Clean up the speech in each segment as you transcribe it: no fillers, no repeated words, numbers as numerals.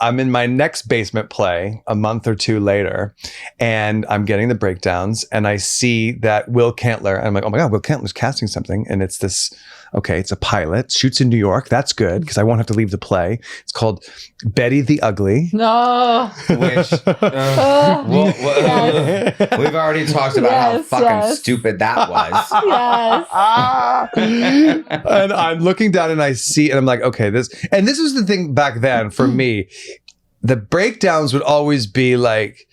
I'm in my next basement play a month or two later, and I'm getting the breakdowns, and I see that Will Cantler, and I'm like, oh my God, Will Cantler's casting something. And it's this, okay, it's a pilot, shoots in New York. That's good, because I won't have to leave the play. It's called Betty the Ugly. No. Which, we've already talked about how fucking stupid that was. Yes. And I'm looking down and I see, and I'm like, okay, this was the thing back then for me. The breakdowns would always be like,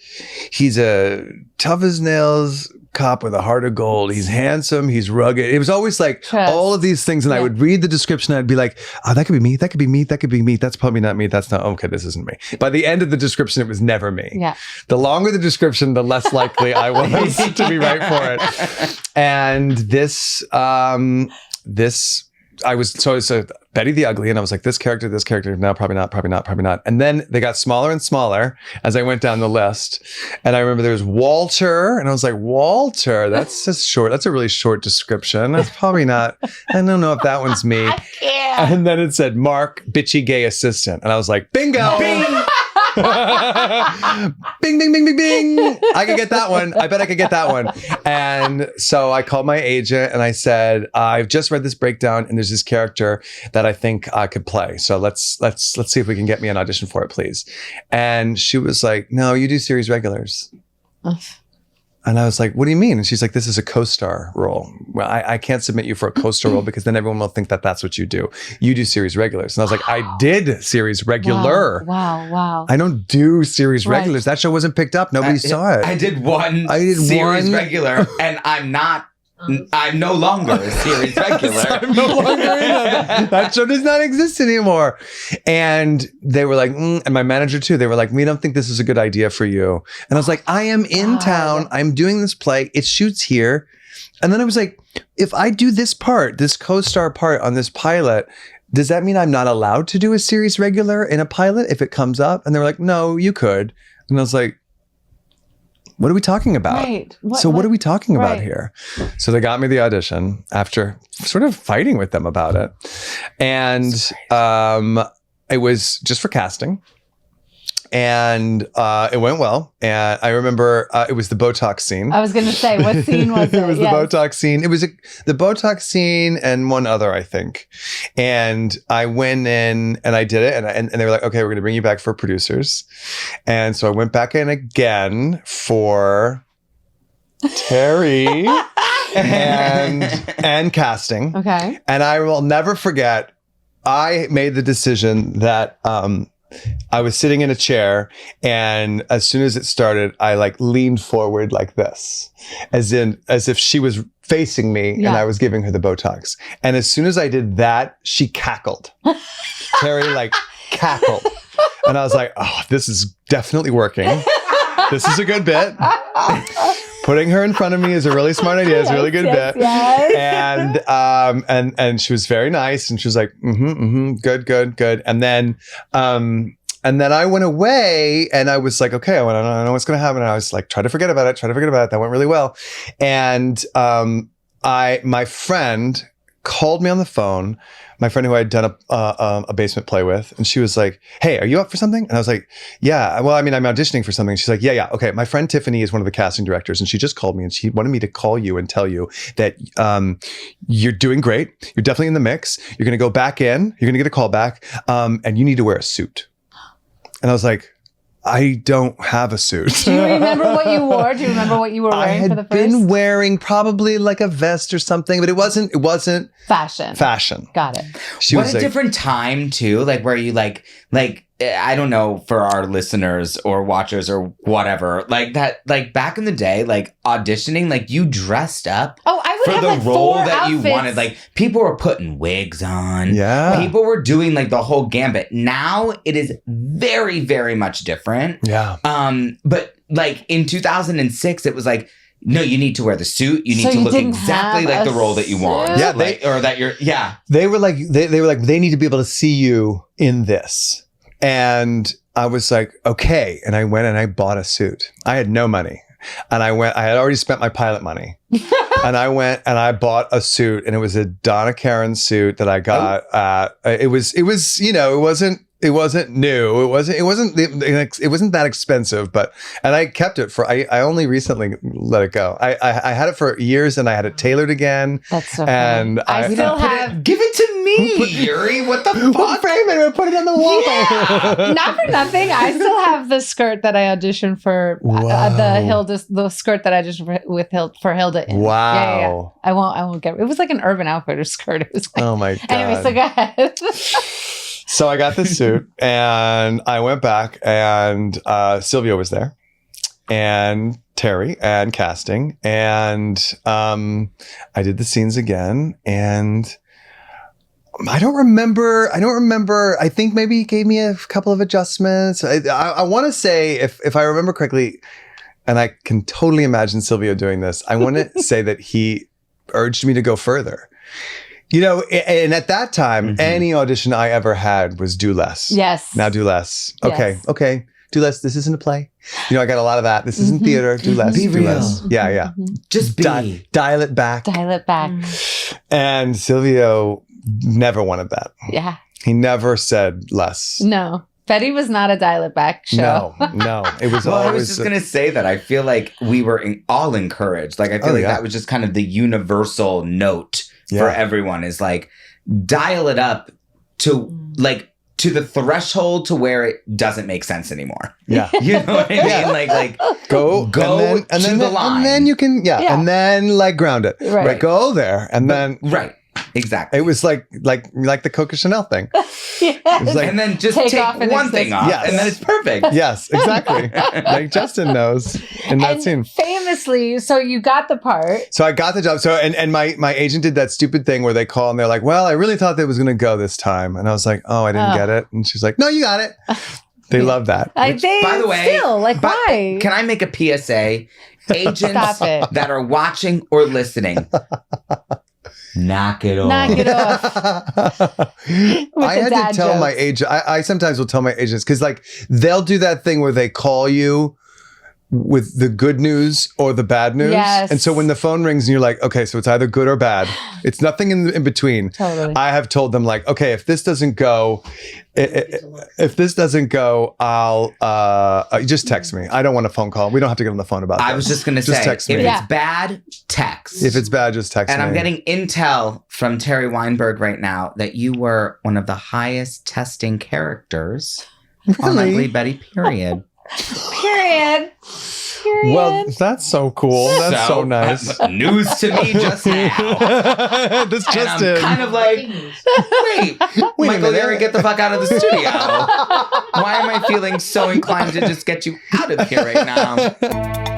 he's a tough as nails cop with a heart of gold. He's handsome. He's rugged. It was always like all of these things. And I would read the description and I'd be like, oh, that could be me. That could be me. That could be me. That's probably not me. That's not, okay, this isn't me. By the end of the description, it was never me. Yeah. The longer the description, the less likely I was to be right for it. And it's Betty the Ugly, and I was like, this character, no, probably not. And then they got smaller and smaller as I went down the list. And I remember there was Walter, and I was like, Walter, that's a really short description. That's probably not, I don't know if that one's me. And then it said Mark, bitchy gay assistant. And I was like, bingo! Bing! Bing, bing, bing, bing, bing. I could get that one. I bet I could get that one. And so I called my agent and I said, I've just read this breakdown and there's this character that I think I could play. So let's see if we can get me an audition for it, please. And she was like, no, you do series regulars. And I was like, what do you mean? And she's like, this is a co-star role. Well, I can't submit you for a co-star role because then everyone will think that that's what you do. You do series regulars. And I was like, I did series regular. Wow. I don't do series regulars. That show wasn't picked up. Nobody saw it. I did series regular, and I'm no longer a series regular. I'm no longer in it. That show does not exist anymore. And they were like, and my manager too, they were like, we don't think this is a good idea for you. And I was like, I am in town. I'm doing this play. It shoots here. And then I was like, if I do this part, this co-star part on this pilot, does that mean I'm not allowed to do a series regular in a pilot if it comes up? And they were like, no, you could. And I was like, what are we talking about? Right. What are we talking about here? So they got me the audition after sort of fighting with them about it. And it was just for casting. And it went well. And I remember it was the Botox scene. I was going to say, what scene was it? It was the Botox scene. It was the Botox scene and one other, I think. And I went in and I did it. And they were like, okay, we're going to bring you back for producers. And so I went back in again for Terry and casting. Okay. And I will never forget, I made the decision that I was sitting in a chair, and as soon as it started, I like leaned forward like this, as if she was facing me and I was giving her the Botox. And as soon as I did that, she cackled. Terry like cackled. And I was like, oh, this is definitely working. This is a good bit. Putting her in front of me is a really smart idea. It's a really good bit. Yes. And she was very nice. And she was like, good. And then I went away and I was like, okay, I don't know what's going to happen. And I was like, try to forget about it. That went really well. And my friend called me on the phone, my friend who I had done a basement play with, and she was like, hey, are you up for something? And I was like, yeah, well, I mean, I'm auditioning for something. She's like, yeah, okay. My friend Tiffany is one of the casting directors, and she just called me and she wanted me to call you and tell you that you're doing great. You're definitely in the mix. You're going to go back in. You're going to get a call back, and you need to wear a suit. And I was like, I don't have a suit. Do you remember what you wore? Do you remember what you were wearing for the first? I had been wearing probably like a vest or something, but it wasn't fashion. Got it. What a different time too, like where you like I don't know, for our listeners or watchers or whatever, like that, like back in the day, like auditioning, like you dressed up for the role that you wanted. Like people were putting wigs on. Yeah. People were doing like the whole gambit. Now it is very, very much different. Yeah. But like in 2006, it was like, no, you need to wear the suit. You need to look exactly like the role that you want. Yeah. They were like, they need to be able to see you in this. And I was like, okay. And I went and I bought a suit. I had no money. And I had already spent my pilot money. And I went and I bought a suit, and it was a Donna Karan suit that I got. It was, it new. It wasn't that expensive, and I kept it I only recently let it go. I had it for years and I had it tailored again. That's so and funny. I still have. Give it to me, Urie. What the fuck? Frame it and put it on the wall. Yeah. Not for nothing. I still have the skirt that I auditioned for. The skirt that I auditioned for Hilda. In. Wow. Yeah. I won't get it. Was like an Urban Outfitters skirt. It was like, oh my God. Anyway, so go ahead. So I got the suit and I went back and Sylvia was there and Terry and casting. And I did the scenes again and I don't remember. I think maybe he gave me a couple of adjustments. I want to say if I remember correctly, and I can totally imagine Sylvia doing this, I want to say that he urged me to go further. You know, and at that time, any audition I ever had was do less. Yes. Now do less. Okay. Yes. Okay. Do less. This isn't a play. You know, I got a lot of that. This isn't theater. Do less. Be do real. less. Yeah. Just be. Dial it back. Dial it back. And Silvio never wanted that. Yeah. He never said less. No. Betty was not a dial it back show. No. It was Well, always. I was just going to say that I feel like we were all encouraged. Like, I feel that was just kind of the universal note for everyone is like, dial it up to the threshold to where it doesn't make sense anymore. Yeah. You know what I mean? Like go and then the line. And then you can, and then like ground it. Right. Go there. And then. Right. Exactly. It was like the Coco Chanel thing. Yes. It was like, and then just take one thing off, and then it's perfect. Yes, exactly. Like Justin knows in that scene. Famously, so you got the part. So I got the job. So and my agent did that stupid thing where they call and they're like, "Well, I really thought that was going to go this time," and I was like, "Oh, I didn't get it," and she's like, "No, you got it." They love that. By the way, why? Can I make a PSA? Agents that are watching or listening. Knock it off. Knock it off. I had to tell my agent. I sometimes will tell my agents because like they'll do that thing where they call you with the good news or the bad news. Yes. And so when the phone rings and you're like, okay, so it's either good or bad. It's nothing in between. Totally. I have told them like, okay, if this doesn't go, I'll just text me. I don't want a phone call. We don't have to get on the phone about that. I was just going to say, text me. if it's bad, text. If it's bad, just text me. And I'm getting intel from Terry Weinberg right now that you were one of the highest testing characters on Ugly Betty, period. Period. Well, that's so cool. That's so nice. News to me just now. This and just I'm in. kind of like, wait Michael Urie, get the fuck out of the studio. Why am I feeling so inclined to just get you out of here right now?